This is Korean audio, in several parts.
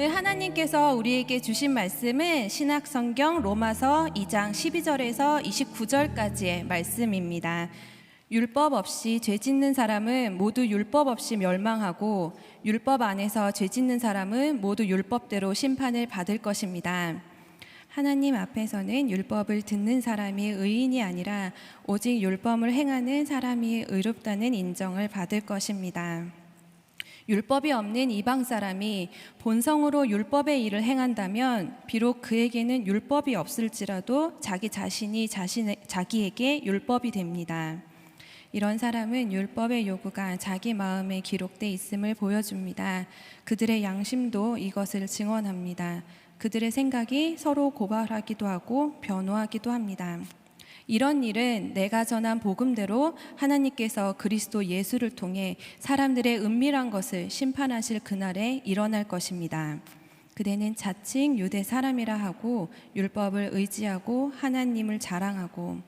오늘 하나님께서 우리에게 주신 말씀은 신약성경 로마서 2장 12절에서 29절까지의 말씀입니다. 율법 없이 죄 짓는 사람은 모두 율법 없이 멸망하고 율법 안에서 죄 짓는 사람은 모두 율법대로 심판을 받을 것입니다. 하나님 앞에서는 율법을 듣는 사람이 의인이 아니라 오직 율법을 행하는 사람이 의롭다는 인정을 받을 것입니다. 율법이 없는 이방 사람이 본성으로 율법의 일을 행한다면 비록 그에게는 율법이 없을지라도 자기 자신이 자기에게 율법이 됩니다. 이런 사람은 율법의 요구가 자기 마음에 기록돼 있음을 보여줍니다. 그들의 양심도 이것을 증언합니다. 그들의 생각이 서로 고발하기도 하고 변호하기도 합니다. 이런 일은 내가 전한 복음대로 하나님께서 그리스도 예수를 통해 사람들의 은밀한 것을 심판하실 그날에 일어날 것입니다. 그대는 자칭 유대 사람이라 하고 율법을 의지하고 하나님을 자랑하고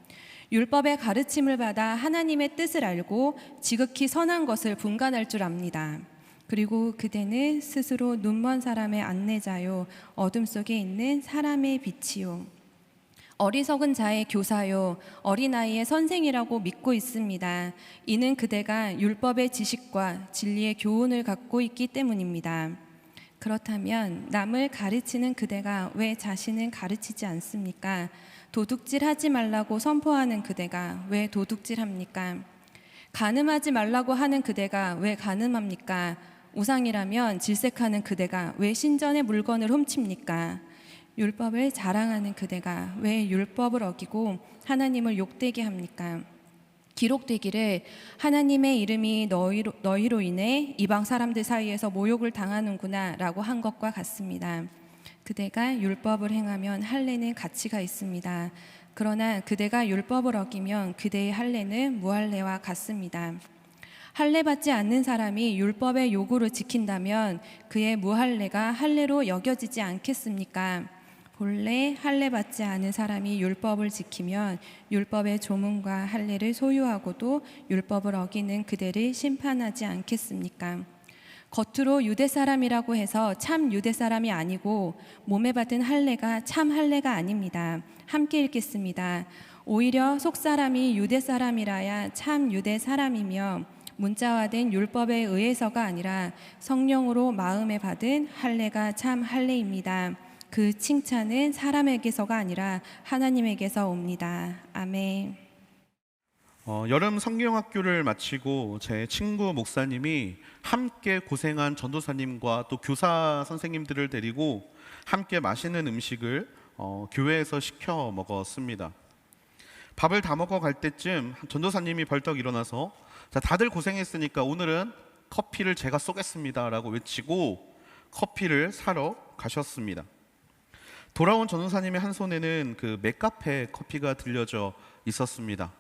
율법의 가르침을 받아 하나님의 뜻을 알고 지극히 선한 것을 분간할 줄 압니다. 그리고 그대는 스스로 눈먼 사람의 안내자요 어둠 속에 있는 사람의 빛이요 어리석은 자의 교사요 어린아이의 선생이라고 믿고 있습니다. 이는 그대가 율법의 지식과 진리의 교훈을 갖고 있기 때문입니다. 그렇다면 남을 가르치는 그대가 왜 자신은 가르치지 않습니까? 도둑질하지 말라고 선포하는 그대가 왜 도둑질합니까? 간음하지 말라고 하는 그대가 왜 간음합니까? 우상이라면 질색하는 그대가 왜 신전의 물건을 훔칩니까? 율법을 자랑하는 그대가 왜 율법을 어기고 하나님을 욕되게 합니까? 기록되기를 하나님의 이름이 너희로 인해 이방 사람들 사이에서 모욕을 당하는구나 라고 한 것과 같습니다. 그대가 율법을 행하면 할례는 가치가 있습니다. 그러나 그대가 율법을 어기면 그대의 할례는 무할례와 같습니다. 할례 받지 않는 사람이 율법의 요구를 지킨다면 그의 무할례가 할례로 여겨지지 않겠습니까? 본래 할례 받지 않은 사람이 율법을 지키면 율법의 조문과 할례를 소유하고도 율법을 어기는 그대를 심판하지 않겠습니까? 겉으로 유대 사람이라고 해서 참 유대 사람이 아니고 몸에 받은 할례가 참 할례가 아닙니다. 함께 읽겠습니다. 오히려 속 사람이 유대 사람이라야 참 유대 사람이며 문자화된 율법에 의해서가 아니라 성령으로 마음에 받은 할례가 참 할례입니다. 그 칭찬은 사람에게서가 아니라 하나님에게서 옵니다. 아멘. 여름 성경학교를 마치고 제 친구 목사님이 함께 고생한 전도사님과 또 교사 선생님들을 데리고 함께 맛있는 음식을 교회에서 시켜 먹었습니다. 밥을 다 먹어 갈 때쯤 전도사님이 벌떡 일어나서 자, 다들 고생했으니까 오늘은 커피를 제가 쏘겠습니다 라고 외치고 커피를 사러 가셨습니다. 돌아온 전도사님의 한 손에는 그 맥카페 커피가 들려져 있었습니다.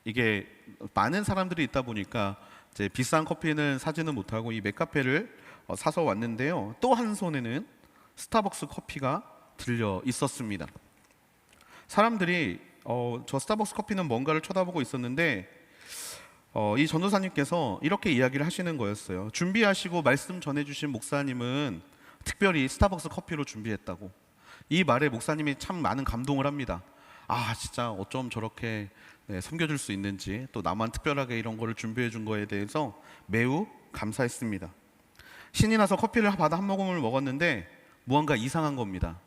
이게 많은 사람들이 있다 보니까 이제 비싼 커피는 사지는 못하고 이 맥카페를 사서 왔는데요. 또 한 손에는 스타벅스 커피가 들려 있었습니다. 사람들이 저 스타벅스 커피는 뭔가를 쳐다보고 있었는데 이 전도사님께서 이렇게 이야기를 하시는 거였어요. 준비하시고 말씀 전해주신 목사님은 특별히 스타벅스 커피로 준비했다고. 이 말에 목사님이 참 많은 감동을 합니다. 아, 진짜 어쩜 저렇게 섬겨줄 수 있는지, 또 나만 특별하게 이런 거를 준비해 준 거에 대해서 매우 감사했습니다. 신이 나서 커피를 받아 한 모금을 먹었는데 무언가 이상한 겁니다.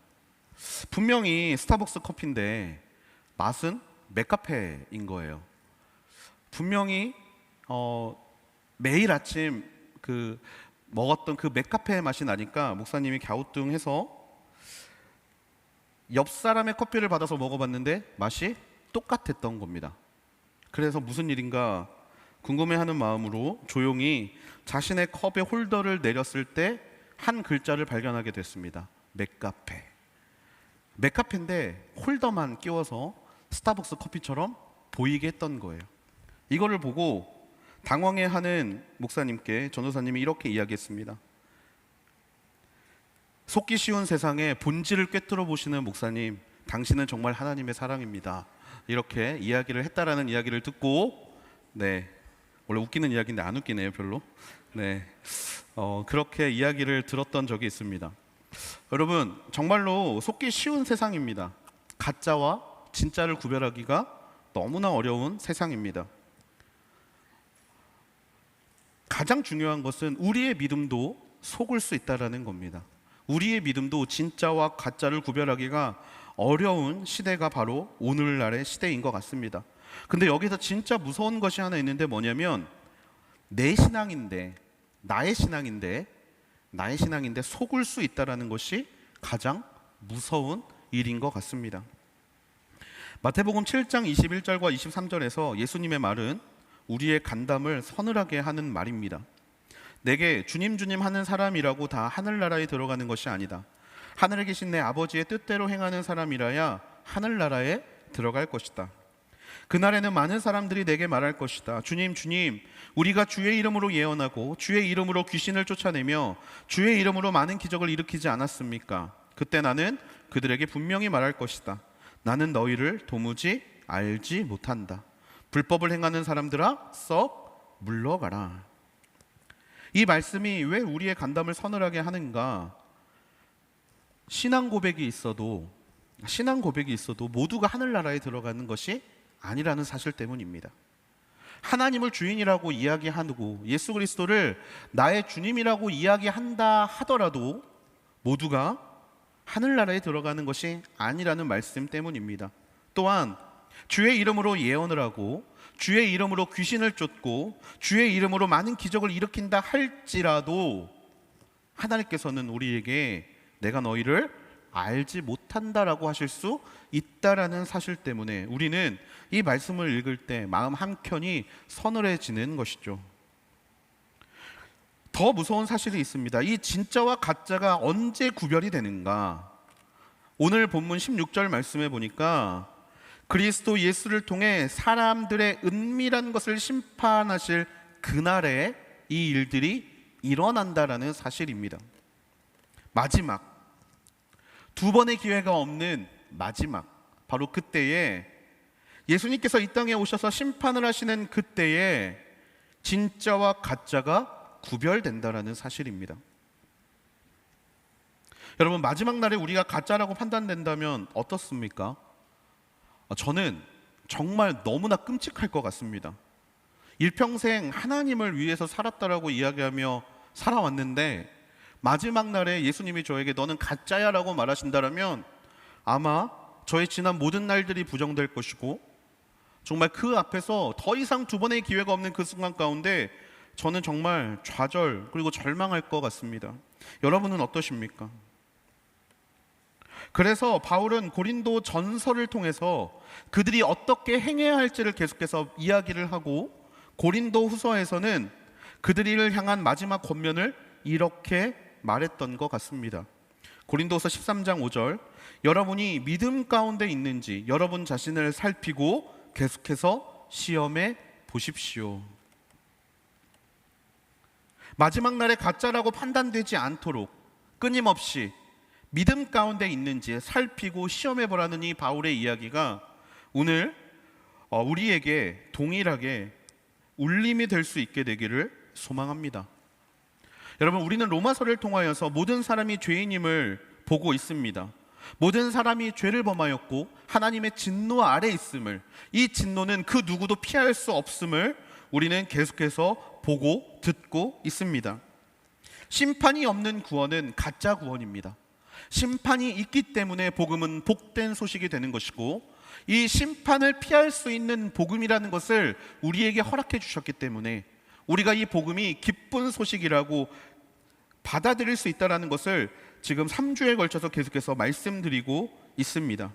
분명히 스타벅스 커피인데 맛은 맥카페인 거예요. 분명히 매일 아침 먹었던 그 맥카페의 맛이 나니까 목사님이 갸우뚱해서 옆 사람의 커피를 받아서 먹어봤는데 맛이 똑같았던 겁니다. 그래서 무슨 일인가 궁금해하는 마음으로 조용히 자신의 컵의 홀더를 내렸을 때 한 글자를 발견하게 됐습니다. 맥카페. 맥카페인데 홀더만 끼워서 스타벅스 커피처럼 보이게 했던 거예요. 이거를 보고 당황해하는 목사님께 전도사님이 이렇게 이야기했습니다. 속기 쉬운 세상에 본질을 꿰뚫어 보시는 목사님, 당신은 정말 하나님의 사랑입니다. 이렇게 이야기를 했다라는 이야기를 듣고, 원래 웃기는 이야기인데 안 웃기네요, 별로. 네, 그렇게 이야기를 들었던 적이 있습니다. 여러분, 정말로 속기 쉬운 세상입니다. 가짜와 진짜를 구별하기가 너무나 어려운 세상입니다. 가장 중요한 것은 우리의 믿음도 속을 수 있다는 겁니다. 우리의 믿음도 진짜와 가짜를 구별하기가 어려운 시대가 바로 오늘날의 시대인 것 같습니다. 근데 여기서 진짜 무서운 것이 하나 있는데 뭐냐면 내 신앙인데, 나의 신앙인데 속을 수 있다는 것이 가장 무서운 일인 것 같습니다. 마태복음 7장 21절과 23절에서 예수님의 말은 우리의 간담을 서늘하게 하는 말입니다. 내게 주님 주님 하는 사람이라고 다 하늘나라에 들어가는 것이 아니다. 하늘에 계신 내 아버지의 뜻대로 행하는 사람이라야 하늘나라에 들어갈 것이다. 그날에는 많은 사람들이 내게 말할 것이다. 주님 주님, 우리가 주의 이름으로 예언하고 주의 이름으로 귀신을 쫓아내며 주의 이름으로 많은 기적을 일으키지 않았습니까? 그때 나는 그들에게 분명히 말할 것이다. 나는 너희를 도무지 알지 못한다. 불법을 행하는 사람들아, 썩 물러가라. 이 말씀이 왜 우리의 간담을 서늘하게 하는가? 신앙 고백이 있어도 모두가 하늘나라에 들어가는 것이 아니라는 사실 때문입니다. 하나님을 주인이라고 이야기하고 예수 그리스도를 나의 주님이라고 이야기한다 하더라도 모두가 하늘나라에 들어가는 것이 아니라는 말씀 때문입니다. 또한 주의 이름으로 예언을 하고 주의 이름으로 귀신을 쫓고 주의 이름으로 많은 기적을 일으킨다 할지라도 하나님께서는 우리에게 내가 너희를 알지 못한다라고 하실 수 있다라는 사실 때문에 우리는 이 말씀을 읽을 때 마음 한켠이 서늘해지는 것이죠. 더 무서운 사실이 있습니다. 이 진짜와 가짜가 언제 구별이 되는가? 오늘 본문 16절 말씀에 보니까 그리스도 예수를 통해 사람들의 은밀한 것을 심판하실 그날에 이 일들이 일어난다라는 사실입니다. 마지막, 두 번의 기회가 없는 마지막, 바로 그때에 예수님께서 이 땅에 오셔서 심판을 하시는 그때에 진짜와 가짜가 구별된다라는 사실입니다. 여러분, 마지막 날에 우리가 가짜라고 판단된다면 어떻습니까? 저는 정말 너무나 끔찍할 것 같습니다. 일평생 하나님을 위해서 살았다라고 이야기하며 살아왔는데 마지막 날에 예수님이 저에게 너는 가짜야 라고 말하신다면 아마 저의 지난 모든 날들이 부정될 것이고 정말 그 앞에서 더 이상 두 번의 기회가 없는 그 순간 가운데 저는 정말 좌절 그리고 절망할 것 같습니다. 여러분은 어떠십니까? 그래서 바울은 고린도 전서를 통해서 그들이 어떻게 행해야 할지를 계속해서 이야기를 하고 고린도 후서에서는 그들을 향한 마지막 권면을 이렇게 말했던 것 같습니다. 고린도서 13장 5절, 여러분이 믿음 가운데 있는지 여러분 자신을 살피고 계속해서 시험해 보십시오. 마지막 날에 가짜라고 판단되지 않도록 끊임없이 믿음 가운데 있는지 살피고 시험해 보라는 이 바울의 이야기가 오늘 우리에게 동일하게 울림이 될 수 있게 되기를 소망합니다. 여러분, 우리는 로마서를 통하여서 모든 사람이 죄인임을 보고 있습니다. 모든 사람이 죄를 범하였고 하나님의 진노 아래 있음을, 이 진노는 그 누구도 피할 수 없음을 우리는 계속해서 보고 듣고 있습니다. 심판이 없는 구원은 가짜 구원입니다. 심판이 있기 때문에 복음은 복된 소식이 되는 것이고 이 심판을 피할 수 있는 복음이라는 것을 우리에게 허락해 주셨기 때문에 우리가 이 복음이 기쁜 소식이라고 받아들일 수 있다는 것을 지금 3주에 걸쳐서 계속해서 말씀드리고 있습니다.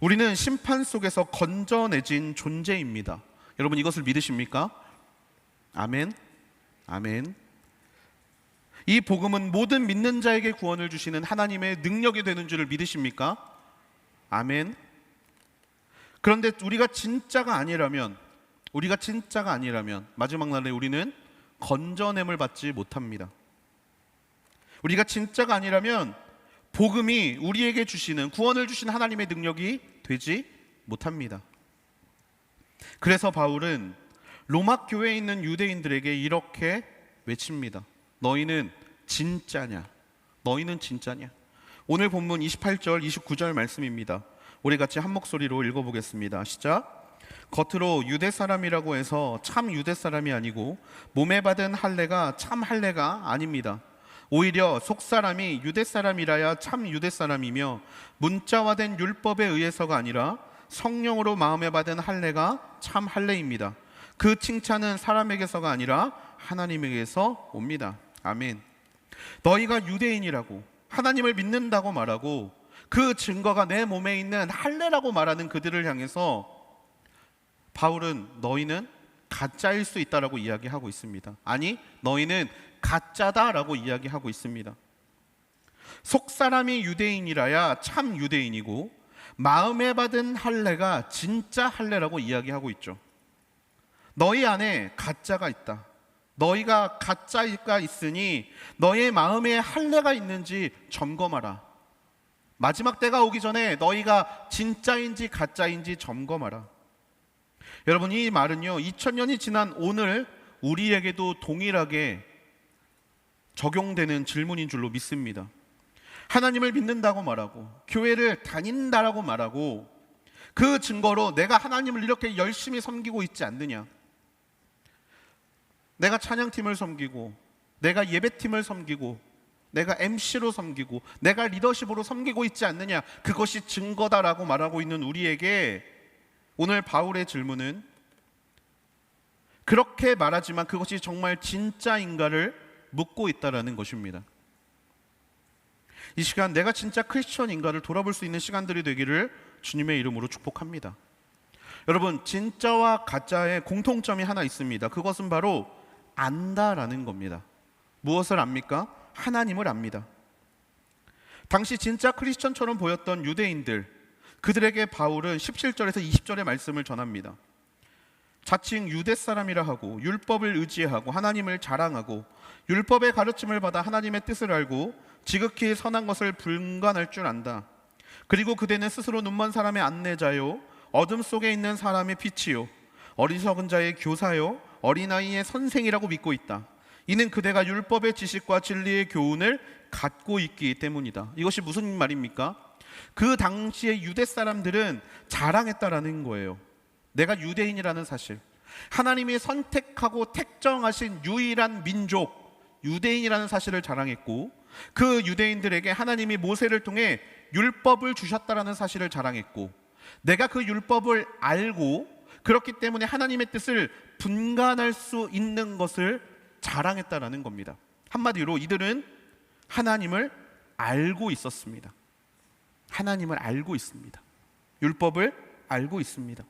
우리는 심판 속에서 건져내진 존재입니다. 여러분, 이것을 믿으십니까? 아멘. 아멘. 이 복음은 모든 믿는 자에게 구원을 주시는 하나님의 능력이 되는 줄을 믿으십니까? 아멘. 그런데 우리가 진짜가 아니라면 마지막 날에 우리는 건져냄을 받지 못합니다. 우리가 진짜가 아니라면 복음이 우리에게 주시는, 구원을 주시는 하나님의 능력이 되지 못합니다. 그래서 바울은 로마 교회에 있는 유대인들에게 이렇게 외칩니다. 너희는 진짜냐? 너희는 진짜냐? 오늘 본문 28절, 29절 말씀입니다. 우리 같이 한 목소리로 읽어보겠습니다. 시작. 겉으로 유대 사람이라고 해서 참 유대 사람이 아니고 몸에 받은 할례가 참 할례가 아닙니다. 오히려 속 사람이 유대 사람이라야 참 유대 사람이며 문자화된 율법에 의해서가 아니라 성령으로 마음에 받은 할례가 참 할례입니다. 그 칭찬은 사람에게서가 아니라 하나님에게서 옵니다. 아멘. 너희가 유대인이라고 하나님을 믿는다고 말하고 그 증거가 내 몸에 있는 할례라고 말하는 그들을 향해서 바울은 너희는 가짜일 수 있다라고 이야기하고 있습니다. 아니, 너희는 가짜다라고 이야기하고 있습니다. 속 사람이 유대인이라야 참 유대인이고 마음에 받은 할례가 진짜 할례라고 이야기하고 있죠. 너희 안에 가짜가 있다. 너희가 가짜가 있으니 너의 마음에 할례가 있는지 점검하라. 마지막 때가 오기 전에 너희가 진짜인지 가짜인지 점검하라. 여러분, 이 말은요 2000년이 지난 오늘 우리에게도 동일하게 적용되는 질문인 줄로 믿습니다. 하나님을 믿는다고 말하고 교회를 다닌다라고 말하고 그 증거로 내가 하나님을 이렇게 열심히 섬기고 있지 않느냐, 내가 찬양팀을 섬기고 내가 예배팀을 섬기고 내가 MC로 섬기고 내가 리더십으로 섬기고 있지 않느냐, 그것이 증거다라고 말하고 있는 우리에게 오늘 바울의 질문은 그렇게 말하지만 그것이 정말 진짜인가를 묻고 있다라는 것입니다. 이 시간 내가 진짜 크리스천인가를 돌아볼 수 있는 시간들이 되기를 주님의 이름으로 축복합니다. 여러분, 진짜와 가짜의 공통점이 하나 있습니다. 그것은 바로 안다라는 겁니다. 무엇을 압니까? 하나님을 압니다. 당시 진짜 크리스천처럼 보였던 유대인들, 그들에게 바울은 17절에서 20절의 말씀을 전합니다. 자칭 유대 사람이라 하고 율법을 의지하고 하나님을 자랑하고 율법의 가르침을 받아 하나님의 뜻을 알고 지극히 선한 것을 분간할 줄 안다. 그리고 그대는 스스로 눈먼 사람의 안내자요 어둠 속에 있는 사람의 빛이요 어리석은 자의 교사요 어린아이의 선생이라고 믿고 있다. 이는 그대가 율법의 지식과 진리의 교훈을 갖고 있기 때문이다. 이것이 무슨 말입니까? 그 당시의 유대 사람들은 자랑했다라는 거예요. 내가 유대인이라는 사실, 하나님이 선택하고 택정하신 유일한 민족 유대인이라는 사실을 자랑했고, 그 유대인들에게 하나님이 모세를 통해 율법을 주셨다라는 사실을 자랑했고, 내가 그 율법을 알고 그렇기 때문에 하나님의 뜻을 분간할 수 있는 것을 자랑했다라는 겁니다. 한마디로 이들은 하나님을 알고 있었습니다. 하나님을 알고 있습니다. 율법을 알고 있습니다.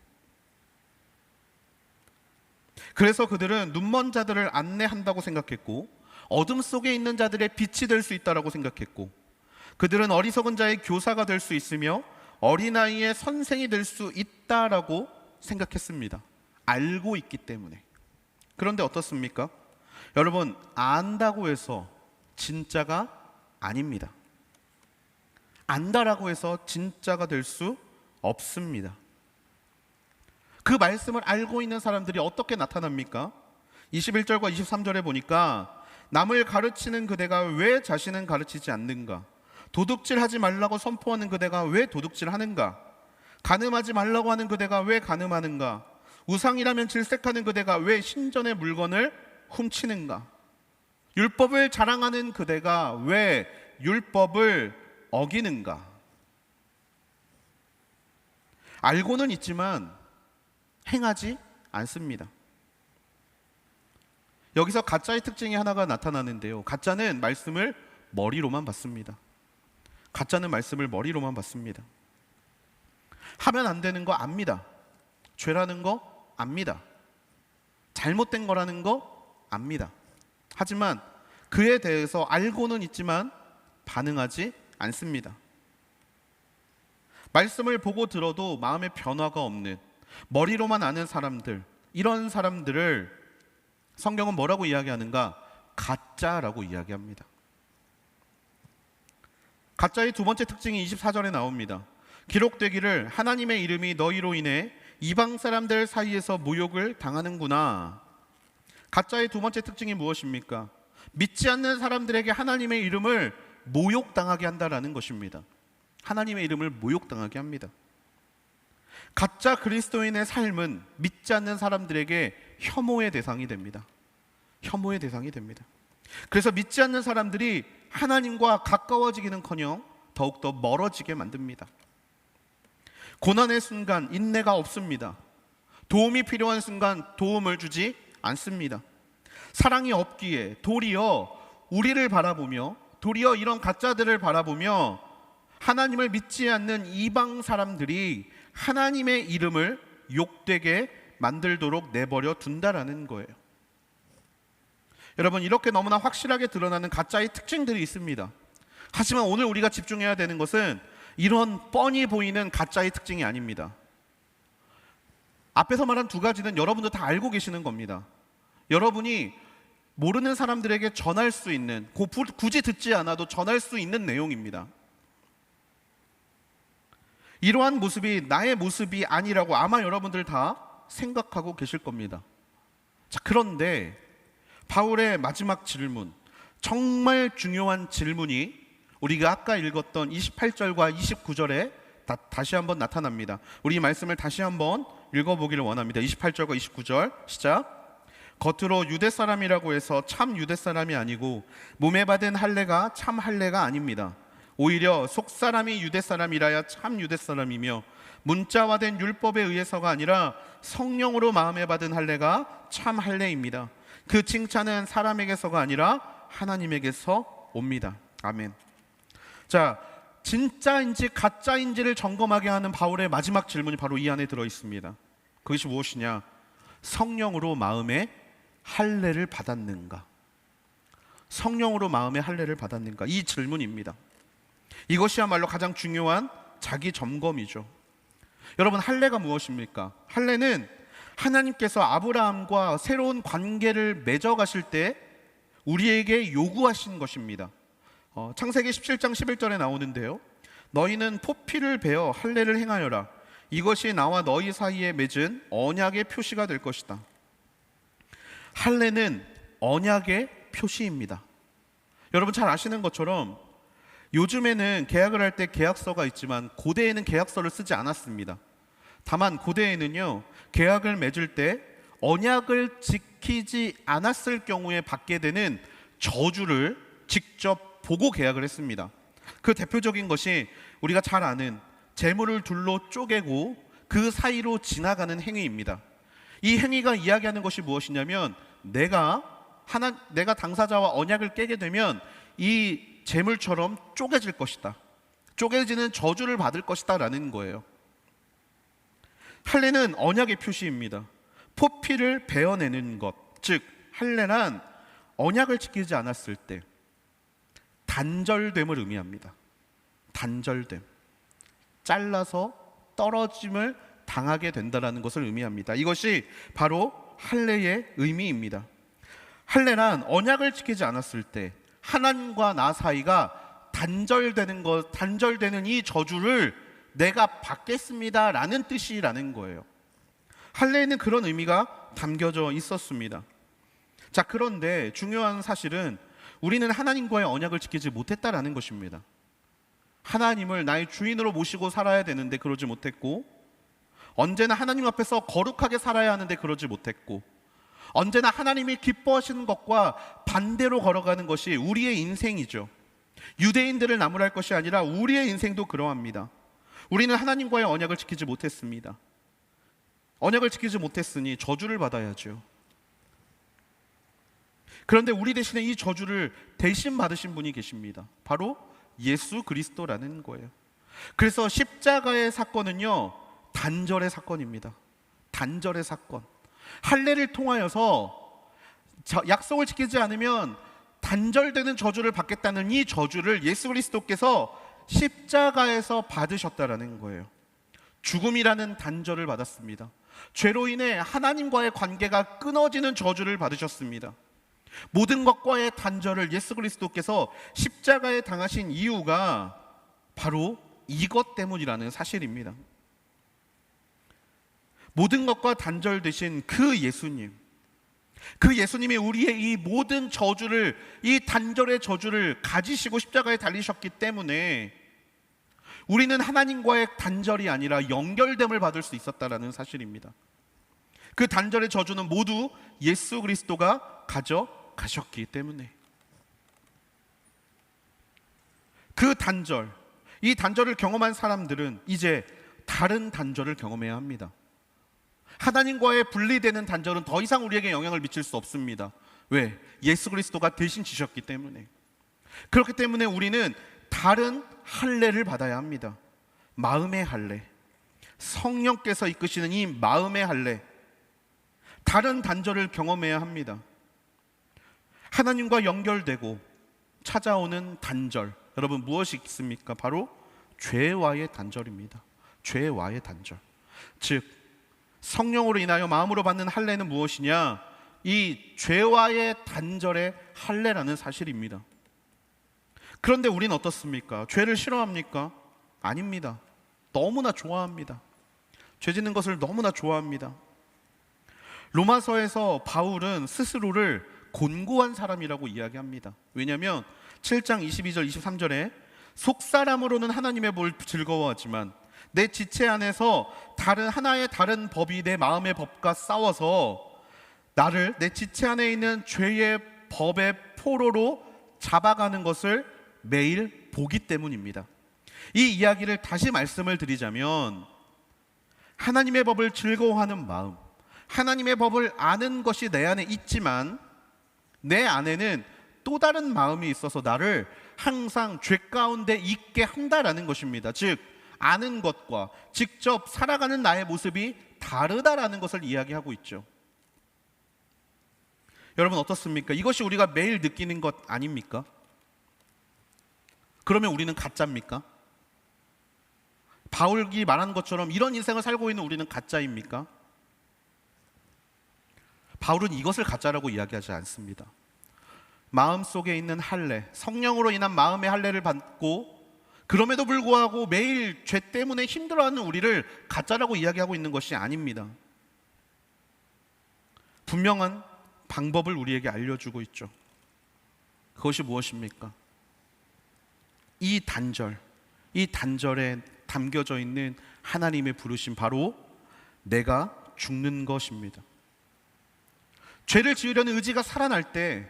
그래서 그들은 눈먼 자들을 안내한다고 생각했고 어둠 속에 있는 자들의 빛이 될 수 있다라고 생각했고, 그들은 어리석은 자의 교사가 될 수 있으며 어린아이의 선생이 될 수 있다라고 생각했습니다. 알고 있기 때문에. 그런데 어떻습니까? 여러분, 안다고 해서 진짜가 아닙니다. 안다라고 해서 진짜가 될 수 없습니다. 그 말씀을 알고 있는 사람들이 어떻게 나타납니까? 21절과 23절에 보니까 남을 가르치는 그대가 왜 자신은 가르치지 않는가? 도둑질하지 말라고 선포하는 그대가 왜 도둑질하는가? 간음하지 말라고 하는 그대가 왜 간음하는가? 우상이라면 질색하는 그대가 왜 신전의 물건을 훔치는가? 율법을 자랑하는 그대가 왜 율법을 어기는가? 알고는 있지만 행하지 않습니다. 여기서 가짜의 특징이 하나가 나타나는데요, 가짜는 말씀을 머리로만 받습니다. 가짜는 말씀을 머리로만 받습니다. 하면 안 되는 거 압니다. 죄라는 거 압니다. 잘못된 거라는 거 압니다. 하지만 그에 대해서 알고는 있지만 반응하지 않습니다. 말씀을 보고 들어도 마음의 변화가 없는, 머리로만 아는 사람들, 이런 사람들을 성경은 뭐라고 이야기하는가? 가짜라고 이야기합니다. 가짜의 두 번째 특징이 24절에 나옵니다. 기록되기를 하나님의 이름이 너희로 인해 이방 사람들 사이에서 모욕을 당하는구나. 가짜의 두 번째 특징이 무엇입니까? 믿지 않는 사람들에게 하나님의 이름을 모욕당하게 한다라는 것입니다. 하나님의 이름을 모욕당하게 합니다. 가짜 그리스도인의 삶은 믿지 않는 사람들에게 혐오의 대상이 됩니다. 혐오의 대상이 됩니다. 그래서 믿지 않는 사람들이 하나님과 가까워지기는커녕 더욱더 멀어지게 만듭니다. 고난의 순간 인내가 없습니다. 도움이 필요한 순간 도움을 주지 않습니다. 사랑이 없기에 도리어 우리를 바라보며, 도리어 이런 가짜들을 바라보며 하나님을 믿지 않는 이방 사람들이 하나님의 이름을 욕되게 만들도록 내버려 둔다라는 거예요. 여러분, 이렇게 너무나 확실하게 드러나는 가짜의 특징들이 있습니다. 하지만 오늘 우리가 집중해야 되는 것은 이런 뻔히 보이는 가짜의 특징이 아닙니다. 앞에서 말한 두 가지는 여러분도 다 알고 계시는 겁니다. 여러분이 모르는 사람들에게 전할 수 있는, 굳이 듣지 않아도 전할 수 있는 내용입니다. 이러한 모습이 나의 모습이 아니라고 아마 여러분들 다 생각하고 계실 겁니다. 자, 그런데 바울의 마지막 질문, 정말 중요한 질문이 우리가 아까 읽었던 28절과 29절에 다시 한번 나타납니다. 우리 이 말씀을 다시 한번 읽어보기를 원합니다. 28절과 29절 시작. 겉으로 유대 사람이라고 해서 참 유대 사람이 아니고 몸에 받은 할례가 참 할례가 아닙니다. 오히려 속 사람이 유대 사람이라야 참 유대 사람이며 문자화된 율법에 의해서가 아니라 성령으로 마음에 받은 할례가 참 할례입니다. 그 칭찬은 사람에게서가 아니라 하나님에게서 옵니다. 아멘. 자, 진짜인지 가짜인지를 점검하게 하는 바울의 마지막 질문이 바로 이 안에 들어 있습니다. 그것이 무엇이냐? 성령으로 마음에 할례를 받았는가? 성령으로 마음의 할례를 받았는가? 이 질문입니다. 이것이야말로 가장 중요한 자기 점검이죠. 여러분, 할례가 무엇입니까? 할례는 하나님께서 아브라함과 새로운 관계를 맺어가실 때 우리에게 요구하신 것입니다. 창세기 17장 11절에 나오는데요, 너희는 포피를 베어 할례를 행하여라. 이것이 나와 너희 사이에 맺은 언약의 표시가 될 것이다. 할례는 언약의 표시입니다. 여러분 잘 아시는 것처럼 요즘에는 계약을 할 때 계약서가 있지만 고대에는 계약서를 쓰지 않았습니다. 다만 고대에는요, 계약을 맺을 때 언약을 지키지 않았을 경우에 받게 되는 저주를 직접 보고 계약을 했습니다. 그 대표적인 것이 우리가 잘 아는 재물을 둘로 쪼개고 그 사이로 지나가는 행위입니다. 이 행위가 이야기하는 것이 무엇이냐면 내가 당사자와 언약을 깨게 되면 이 재물처럼 쪼개질 것이다, 쪼개지는 저주를 받을 것이다 라는 거예요. 할례는 언약의 표시입니다. 포피를 베어내는 것, 즉 할례란 언약을 지키지 않았을 때 단절됨을 의미합니다. 단절됨, 잘라서 떨어짐을 당하게 된다는 것을 의미합니다. 이것이 바로 할례의 의미입니다. 할례란 언약을 지키지 않았을 때 하나님과 나 사이가 단절되는 이 저주를 내가 받겠습니다 라는 뜻이라는 거예요. 할례에는 그런 의미가 담겨져 있었습니다. 자, 그런데 중요한 사실은 우리는 하나님과의 언약을 지키지 못했다라는 것입니다. 하나님을 나의 주인으로 모시고 살아야 되는데 그러지 못했고, 언제나 하나님 앞에서 거룩하게 살아야 하는데 그러지 못했고, 언제나 하나님이 기뻐하시는 것과 반대로 걸어가는 것이 우리의 인생이죠. 유대인들을 나무랄 것이 아니라 우리의 인생도 그러합니다. 우리는 하나님과의 언약을 지키지 못했습니다. 언약을 지키지 못했으니 저주를 받아야죠. 그런데 우리 대신에 이 저주를 대신 받으신 분이 계십니다. 바로 예수 그리스도라는 거예요. 그래서 십자가의 사건은요, 단절의 사건입니다. 단절의 사건. 할례를 통하여서 약속을 지키지 않으면 단절되는 저주를 받겠다는 이 저주를 예수 그리스도께서 십자가에서 받으셨다라는 거예요. 죽음이라는 단절을 받았습니다. 죄로 인해 하나님과의 관계가 끊어지는 저주를 받으셨습니다. 모든 것과의 단절을 예수 그리스도께서 십자가에 당하신 이유가 바로 이것 때문이라는 사실입니다. 모든 것과 단절되신 그 예수님, 그 예수님이 우리의 이 모든 저주를, 이 단절의 저주를 가지시고 십자가에 달리셨기 때문에 우리는 하나님과의 단절이 아니라 연결됨을 받을 수 있었다라는 사실입니다. 그 단절의 저주는 모두 예수 그리스도가 가져가셨기 때문에. 그 단절, 이 단절을 경험한 사람들은 이제 다른 단절을 경험해야 합니다. 하나님과의 분리되는 단절은 더 이상 우리에게 영향을 미칠 수 없습니다. 왜? 예수 그리스도가 대신 지셨기 때문에. 그렇기 때문에 우리는 다른 할례를 받아야 합니다. 마음의 할례, 성령께서 이끄시는 이 마음의 할례, 다른 단절을 경험해야 합니다. 하나님과 연결되고 찾아오는 단절, 여러분 무엇이 있습니까? 바로 죄와의 단절입니다. 죄와의 단절. 즉 성령으로 인하여 마음으로 받는 할례는 무엇이냐? 이 죄와의 단절의 할례라는 사실입니다. 그런데 우리는 어떻습니까? 죄를 싫어합니까? 아닙니다. 너무나 좋아합니다. 죄 짓는 것을 너무나 좋아합니다. 로마서에서 바울은 스스로를 곤고한 사람이라고 이야기합니다. 왜냐하면 7장 22절 23절에 속사람으로는 하나님의 법을 즐거워하지만 내 지체 안에서 하나의 다른 법이 내 마음의 법과 싸워서 나를 내 지체 안에 있는 죄의 법의 포로로 잡아가는 것을 매일 보기 때문입니다. 이 이야기를 다시 말씀을 드리자면 하나님의 법을 즐거워하는 마음, 하나님의 법을 아는 것이 내 안에 있지만 내 안에는 또 다른 마음이 있어서 나를 항상 죄 가운데 있게 한다라는 것입니다. 즉 아는 것과 직접 살아가는 나의 모습이 다르다라는 것을 이야기하고 있죠. 여러분 어떻습니까? 이것이 우리가 매일 느끼는 것 아닙니까? 그러면 우리는 가짜입니까? 바울이 말한 것처럼 이런 인생을 살고 있는 우리는 가짜입니까? 바울은 이것을 가짜라고 이야기하지 않습니다. 마음속에 있는 할례, 성령으로 인한 마음의 할례를 받고 그럼에도 불구하고 매일 죄 때문에 힘들어하는 우리를 가짜라고 이야기하고 있는 것이 아닙니다. 분명한 방법을 우리에게 알려주고 있죠. 그것이 무엇입니까? 이 단절에 담겨져 있는 하나님의 부르심, 바로 내가 죽는 것입니다. 죄를 지으려는 의지가 살아날 때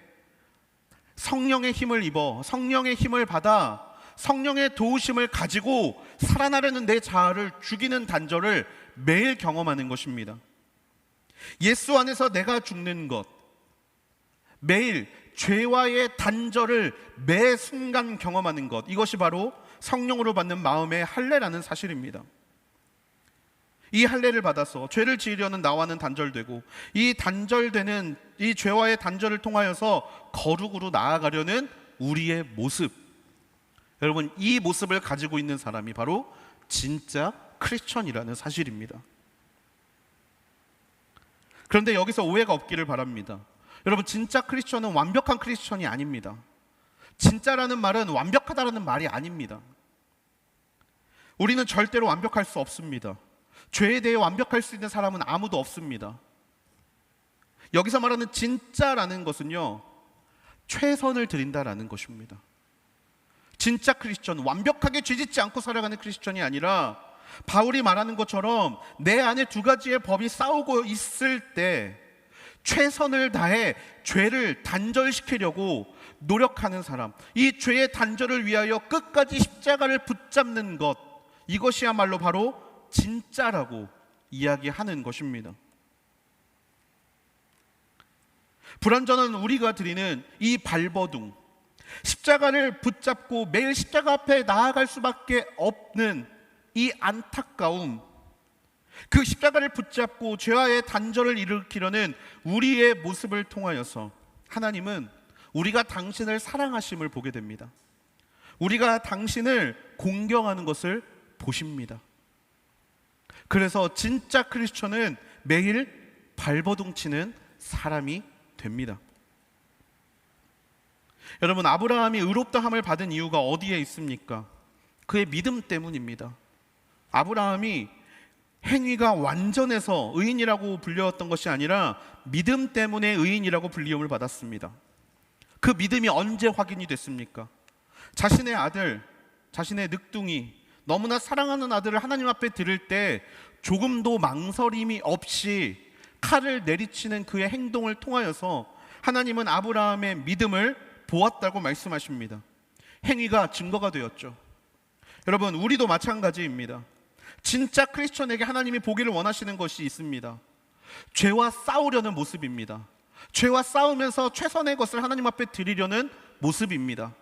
성령의 힘을 입어 성령의 힘을 받아 성령의 도우심을 가지고 살아나려는 내 자아를 죽이는 단절을 매일 경험하는 것입니다. 예수 안에서 내가 죽는 것, 매일 죄와의 단절을 매 순간 경험하는 것, 이것이 바로 성령으로 받는 마음의 할례라는 사실입니다. 이 할례를 받아서 죄를 지으려는 나와는 단절되고 이 단절되는 이 죄와의 단절을 통하여서 거룩으로 나아가려는 우리의 모습, 여러분 이 모습을 가지고 있는 사람이 바로 진짜 크리스천이라는 사실입니다. 그런데 여기서 오해가 없기를 바랍니다. 여러분 진짜 크리스천은 완벽한 크리스천이 아닙니다. 진짜라는 말은 완벽하다라는 말이 아닙니다. 우리는 절대로 완벽할 수 없습니다. 죄에 대해 완벽할 수 있는 사람은 아무도 없습니다. 여기서 말하는 진짜라는 것은요, 최선을 드린다라는 것입니다. 진짜 크리스천, 완벽하게 죄짓지 않고 살아가는 크리스천이 아니라 바울이 말하는 것처럼 내 안에 두 가지의 법이 싸우고 있을 때 최선을 다해 죄를 단절시키려고 노력하는 사람, 이 죄의 단절을 위하여 끝까지 십자가를 붙잡는 것, 이것이야말로 바로 진짜라고 이야기하는 것입니다. 불완전한 우리가 드리는 이 발버둥, 십자가를 붙잡고 매일 십자가 앞에 나아갈 수밖에 없는 이 안타까움, 그 십자가를 붙잡고 죄와의 단절을 일으키려는 우리의 모습을 통하여서 하나님은 우리가 당신을 사랑하심을 보게 됩니다. 우리가 당신을 공경하는 것을 보십니다. 그래서 진짜 크리스천은 매일 발버둥 치는 사람이 됩니다. 여러분, 아브라함이 의롭다함을 받은 이유가 어디에 있습니까? 그의 믿음 때문입니다. 아브라함이 행위가 완전해서 의인이라고 불렸던 것이 아니라 믿음 때문에 의인이라고 불리움을 받았습니다. 그 믿음이 언제 확인이 됐습니까? 자신의 아들, 자신의 늑둥이, 너무나 사랑하는 아들을 하나님 앞에 드릴 때 조금도 망설임이 없이 칼을 내리치는 그의 행동을 통하여서 하나님은 아브라함의 믿음을 보았다고 말씀하십니다. 행위가 증거가 되었죠. 여러분, 우리도 마찬가지입니다. 진짜 크리스천에게 하나님이 보기를 원하시는 것이 있습니다. 죄와 싸우려는 모습입니다. 죄와 싸우면서 최선의 것을 하나님 앞에 드리려는 모습입니다.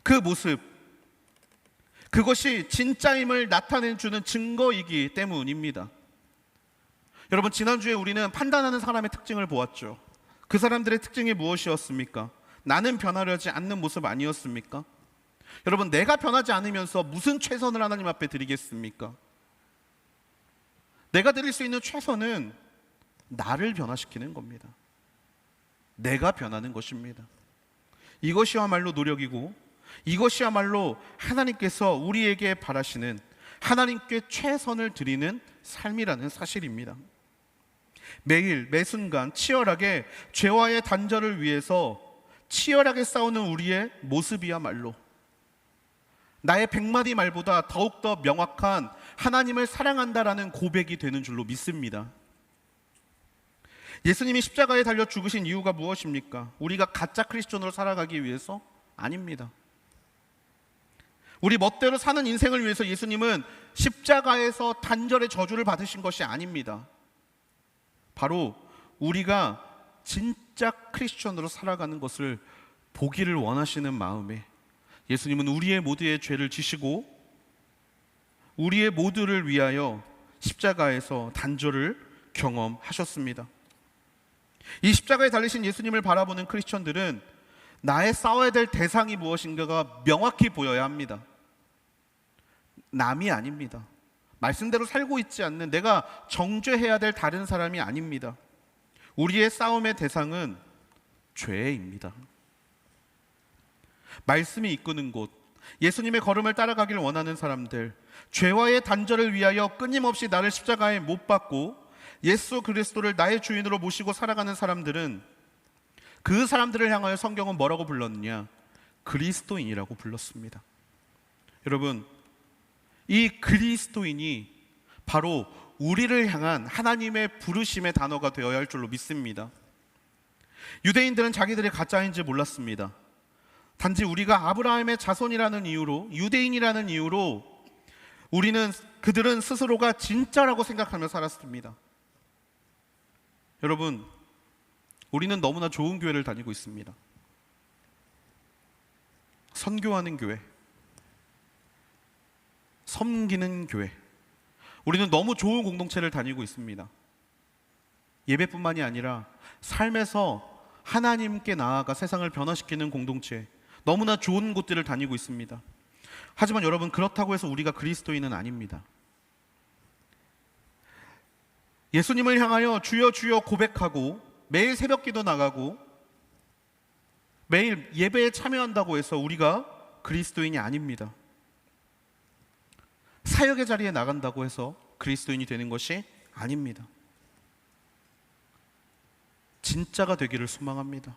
그 모습, 그것이 진짜임을 나타내주는 증거이기 때문입니다. 여러분, 지난주에 우리는 판단하는 사람의 특징을 보았죠. 그 사람들의 특징이 무엇이었습니까? 나는 변하려지 않는 모습 아니었습니까? 여러분, 내가 변하지 않으면서 무슨 최선을 하나님 앞에 드리겠습니까? 내가 드릴 수 있는 최선은 나를 변화시키는 겁니다. 내가 변하는 것입니다. 이것이야말로 노력이고, 이것이야말로 하나님께서 우리에게 바라시는, 하나님께 최선을 드리는 삶이라는 사실입니다. 매일 매순간 치열하게 죄와의 단절을 위해서 치열하게 싸우는 우리의 모습이야말로 나의 100마디 말보다 더욱더 명확한 하나님을 사랑한다라는 고백이 되는 줄로 믿습니다. 예수님이 십자가에 달려 죽으신 이유가 무엇입니까? 우리가 가짜 크리스천으로 살아가기 위해서? 아닙니다. 우리 멋대로 사는 인생을 위해서 예수님은 십자가에서 단절의 저주를 받으신 것이 아닙니다. 바로 우리가 진짜 크리스천으로 살아가는 것을 보기를 원하시는 마음에 예수님은 우리의 모두의 죄를 지시고 우리의 모두를 위하여 십자가에서 단절을 경험하셨습니다. 이 십자가에 달리신 예수님을 바라보는 크리스천들은 나의 싸워야 될 대상이 무엇인가가 명확히 보여야 합니다. 남이 아닙니다. 말씀대로 살고 있지 않는, 내가 정죄해야 될 다른 사람이 아닙니다. 우리의 싸움의 대상은 죄입니다. 말씀이 이끄는 곳, 예수님의 걸음을 따라가길 원하는 사람들, 죄와의 단절을 위하여 끊임없이 나를 십자가에 못 박고 예수 그리스도를 나의 주인으로 모시고 살아가는 사람들은, 그 사람들을 향하여 성경은 뭐라고 불렀느냐? 그리스도인이라고 불렀습니다. 여러분, 이 그리스도인이 바로 우리를 향한 하나님의 부르심의 단어가 되어야 할 줄로 믿습니다. 유대인들은 자기들이 가짜인지 몰랐습니다. 단지 우리가 아브라함의 자손이라는 이유로, 유대인이라는 이유로 그들은 스스로가 진짜라고 생각하며 살았습니다. 여러분, 우리는 너무나 좋은 교회를 다니고 있습니다. 선교하는 교회, 섬기는 교회, 우리는 너무 좋은 공동체를 다니고 있습니다. 예배뿐만이 아니라 삶에서 하나님께 나아가 세상을 변화시키는 공동체, 너무나 좋은 곳들을 다니고 있습니다. 하지만 여러분, 그렇다고 해서 우리가 그리스도인은 아닙니다. 예수님을 향하여 주여 주여 고백하고 매일 새벽기도 나가고 매일 예배에 참여한다고 해서 우리가 그리스도인이 아닙니다. 사역의 자리에 나간다고 해서 그리스도인이 되는 것이 아닙니다. 진짜가 되기를 소망합니다.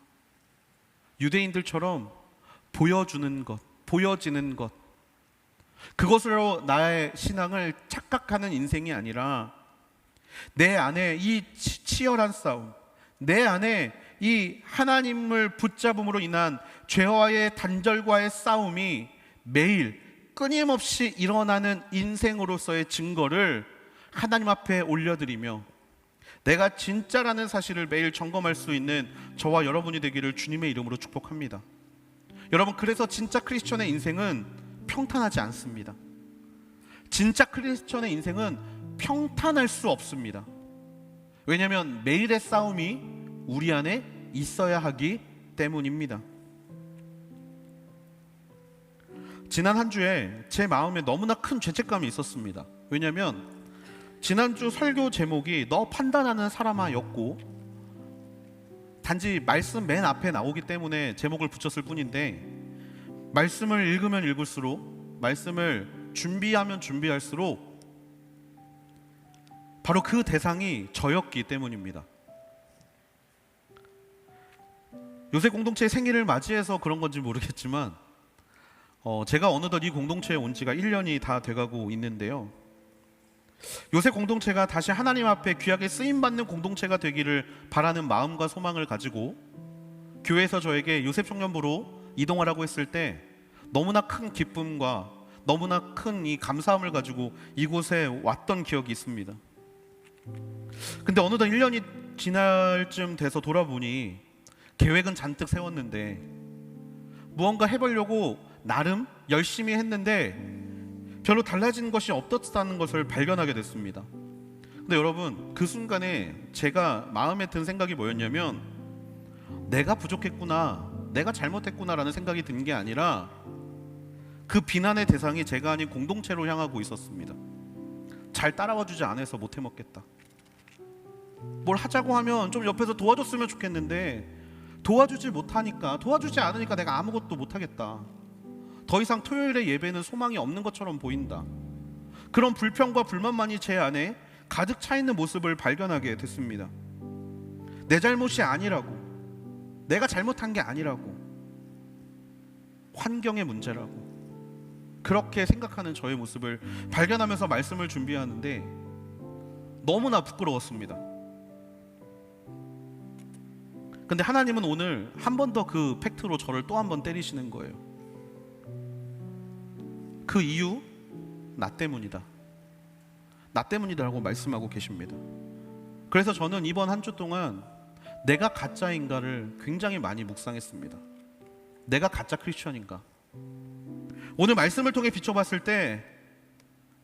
유대인들처럼 보여주는 것, 보여지는 것, 그것으로 나의 신앙을 착각하는 인생이 아니라 내 안에 이 치열한 싸움, 내 안에 이 하나님을 붙잡음으로 인한 죄와의 단절과의 싸움이 매일 끊임없이 일어나는 인생으로서의 증거를 하나님 앞에 올려드리며 내가 진짜라는 사실을 매일 점검할 수 있는 저와 여러분이 되기를 주님의 이름으로 축복합니다. 여러분, 그래서 진짜 크리스천의 인생은 평탄하지 않습니다. 진짜 크리스천의 인생은 평탄할 수 없습니다. 왜냐하면 매일의 싸움이 우리 안에 있어야 하기 때문입니다. 지난 한 주에 제 마음에 너무나 큰 죄책감이 있었습니다. 왜냐하면 지난주 설교 제목이 너 판단하는 사람아였고 단지 말씀 맨 앞에 나오기 때문에 제목을 붙였을 뿐인데, 말씀을 읽으면 읽을수록, 말씀을 준비하면 준비할수록 바로 그 대상이 저였기 때문입니다. 요새 공동체의 생일을 맞이해서 그런 건지 모르겠지만 제가 어느덧 이 공동체에 온 지가 1년이 다 돼가고 있는데요. 요새 공동체가 다시 하나님 앞에 귀하게 쓰임받는 공동체가 되기를 바라는 마음과 소망을 가지고 교회에서 저에게 요셉 청년부로 이동하라고 했을 때 너무나 큰 기쁨과 너무나 큰 이 감사함을 가지고 이곳에 왔던 기억이 있습니다. 근데 어느덧 1년이 지날 쯤 돼서 돌아보니 계획은 잔뜩 세웠는데 무언가 해보려고 나름 열심히 했는데 별로 달라진 것이 없었다는 것을 발견하게 됐습니다. 근데 여러분, 그 순간에 제가 마음에 든 생각이 뭐였냐면 내가 부족했구나, 내가 잘못했구나라는 생각이 든 게 아니라 그 비난의 대상이 제가 아닌 공동체로 향하고 있었습니다. 잘 따라와 주지 않아서 못 해먹겠다. 뭘 하자고 하면 좀 옆에서 도와줬으면 좋겠는데 도와주지 못하니까, 도와주지 않으니까 내가 아무것도 못하겠다. 더 이상 토요일의 예배는 소망이 없는 것처럼 보인다. 그런 불평과 불만만이 제 안에 가득 차 있는 모습을 발견하게 됐습니다. 내 잘못이 아니라고, 내가 잘못한 게 아니라고, 환경의 문제라고 그렇게 생각하는 저의 모습을 발견하면서 말씀을 준비하는데 너무나 부끄러웠습니다. 근데 하나님은 오늘 한 번 더 그 팩트로 저를 또 한 번 때리시는 거예요. 그 이유, 나 때문이다. 나 때문이다라고 말씀하고 계십니다. 그래서 저는 이번 한 주 동안 내가 가짜인가를 굉장히 많이 묵상했습니다. 내가 가짜 크리스천인가? 오늘 말씀을 통해 비춰봤을 때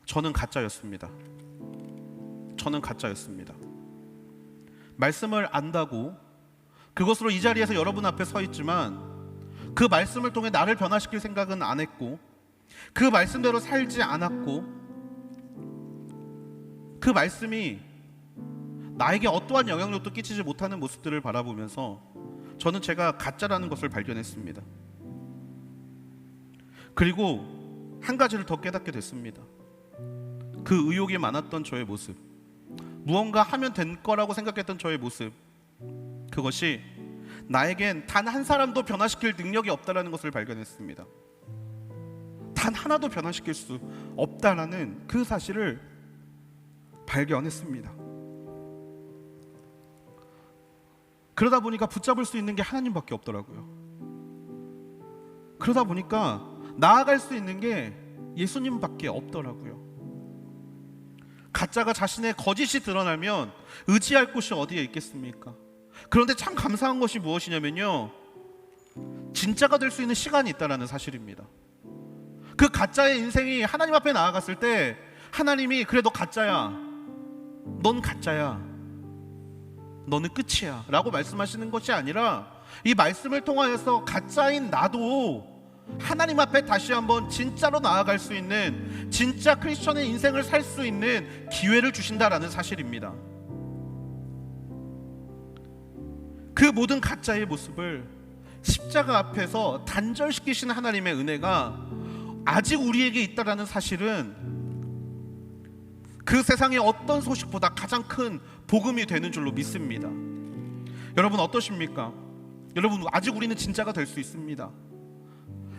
저는 가짜였습니다. 저는 가짜였습니다. 말씀을 안다고 그것으로 이 자리에서 여러분 앞에 서 있지만 그 말씀을 통해 나를 변화시킬 생각은 안 했고 그 말씀대로 살지 않았고 그 말씀이 나에게 어떠한 영향력도 끼치지 못하는 모습들을 바라보면서 저는 제가 가짜라는 것을 발견했습니다. 그리고 한 가지를 더 깨닫게 됐습니다. 그 의욕이 많았던 저의 모습, 무언가 하면 된 거라고 생각했던 저의 모습, 그것이 나에겐 단 한 사람도 변화시킬 능력이 없다라는 것을 발견했습니다. 단 하나도 변화시킬 수 없다라는 그 사실을 발견했습니다. 그러다 보니까 붙잡을 수 있는 게 하나님밖에 없더라고요. 그러다 보니까 나아갈 수 있는 게 예수님밖에 없더라고요. 가짜가 자신의 거짓이 드러나면 의지할 곳이 어디에 있겠습니까? 그런데 참 감사한 것이 무엇이냐면요, 진짜가 될 수 있는 시간이 있다는 사실입니다. 그 가짜의 인생이 하나님 앞에 나아갔을 때 하나님이 그래 너 가짜야, 넌 가짜야, 너는 끝이야 라고 말씀하시는 것이 아니라 이 말씀을 통하여서 가짜인 나도 하나님 앞에 다시 한번 진짜로 나아갈 수 있는, 진짜 크리스천의 인생을 살 수 있는 기회를 주신다라는 사실입니다. 그 모든 가짜의 모습을 십자가 앞에서 단절시키시는 하나님의 은혜가 아직 우리에게 있다라는 사실은 그 세상의 어떤 소식보다 가장 큰 복음이 되는 줄로 믿습니다. 여러분 어떠십니까? 여러분 아직 우리는 진짜가 될 수 있습니다.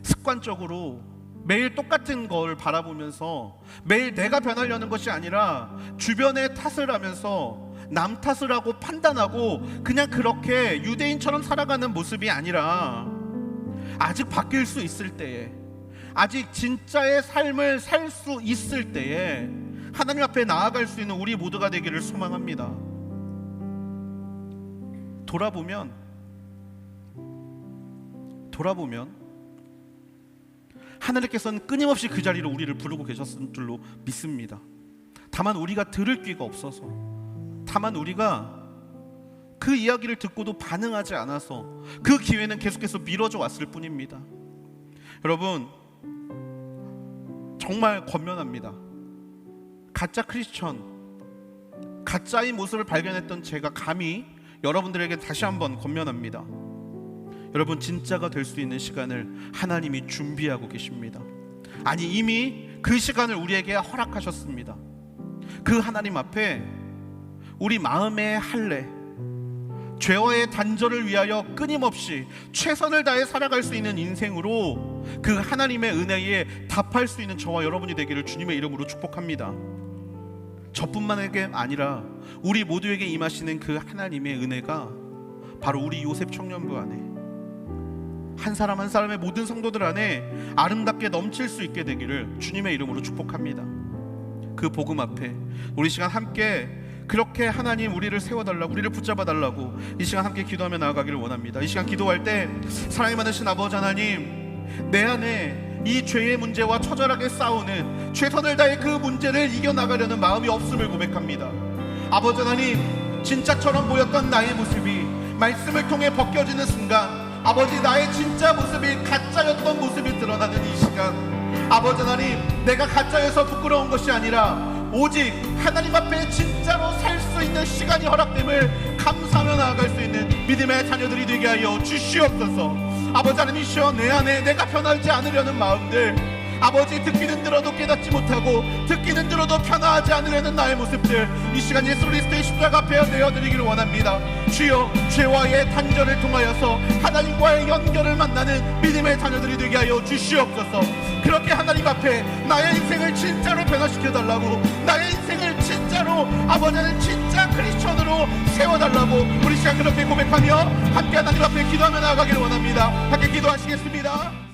습관적으로 매일 똑같은 걸 바라보면서 매일 내가 변하려는 것이 아니라 주변의 탓을 하면서 남 탓을 하고 판단하고 그냥 그렇게 유대인처럼 살아가는 모습이 아니라 아직 바뀔 수 있을 때에, 아직 진짜의 삶을 살 수 있을 때에 하나님 앞에 나아갈 수 있는 우리 모두가 되기를 소망합니다. 돌아보면 하나님께서는 끊임없이 그 자리로 우리를 부르고 계셨을 줄로 믿습니다. 다만 우리가 들을 귀가 없어서, 다만 우리가 그 이야기를 듣고도 반응하지 않아서 그 기회는 계속해서 미뤄져 왔을 뿐입니다. 여러분 정말 권면합니다. 가짜 크리스천, 가짜의 모습을 발견했던 제가 감히 여러분들에게 다시 한번 권면합니다. 여러분 진짜가 될 수 있는 시간을 하나님이 준비하고 계십니다. 아니 이미 그 시간을 우리에게 허락하셨습니다. 그 하나님 앞에 우리 마음의 할례, 죄와의 단절을 위하여 끊임없이 최선을 다해 살아갈 수 있는 인생으로 그 하나님의 은혜에 답할 수 있는 저와 여러분이 되기를 주님의 이름으로 축복합니다. 저뿐만에게 아니라 우리 모두에게 임하시는 그 하나님의 은혜가 바로 우리 요셉 청년부 안에, 한 사람 한 사람의 모든 성도들 안에 아름답게 넘칠 수 있게 되기를 주님의 이름으로 축복합니다. 그 복음 앞에 우리 시간 함께 그렇게 하나님 우리를 세워달라고, 우리를 붙잡아달라고 이 시간 함께 기도하며 나아가기를 원합니다. 이 시간 기도할 때 사랑이 많으신 아버지 하나님, 내 안에 이 죄의 문제와 처절하게 싸우는, 최선을 다해 그 문제를 이겨나가려는 마음이 없음을 고백합니다. 아버지 하나님, 진짜처럼 보였던 나의 모습이 말씀을 통해 벗겨지는 순간 아버지, 나의 진짜 모습이 가짜였던 모습이 드러나는 이 시간, 아버지 하나님, 내가 가짜여서 부끄러운 것이 아니라 오직 하나님 앞에 진짜로 살 수 있는 시간이 허락됨을 감사하며 나아갈 수 있는 믿음의 자녀들이 되게 하여 주시옵소서. 아버지 하나님이시여, 내 안에 내가 변하지 않으려는 마음들, 아버지, 듣기는 들어도 깨닫지 못하고 듣기는 들어도 편하지 않으려는 나의 모습들, 이 시간 예수 그리스도의 십자가 앞에 내어드리기를 원합니다. 주여, 죄와의 단절을 통하여서 하나님과의 연결을 만나는 믿음의 자녀들이 되게 하여 주시옵소서. 그렇게 하나님 앞에 나의 인생을 진짜로 변화시켜달라고, 나의 인생을 진짜로 아버지는 진짜 크리스천으로 세워달라고 우리 시간 그렇게 고백하며 함께 하나님 앞에 기도하며 나아가기를 원합니다. 함께 기도하시겠습니다.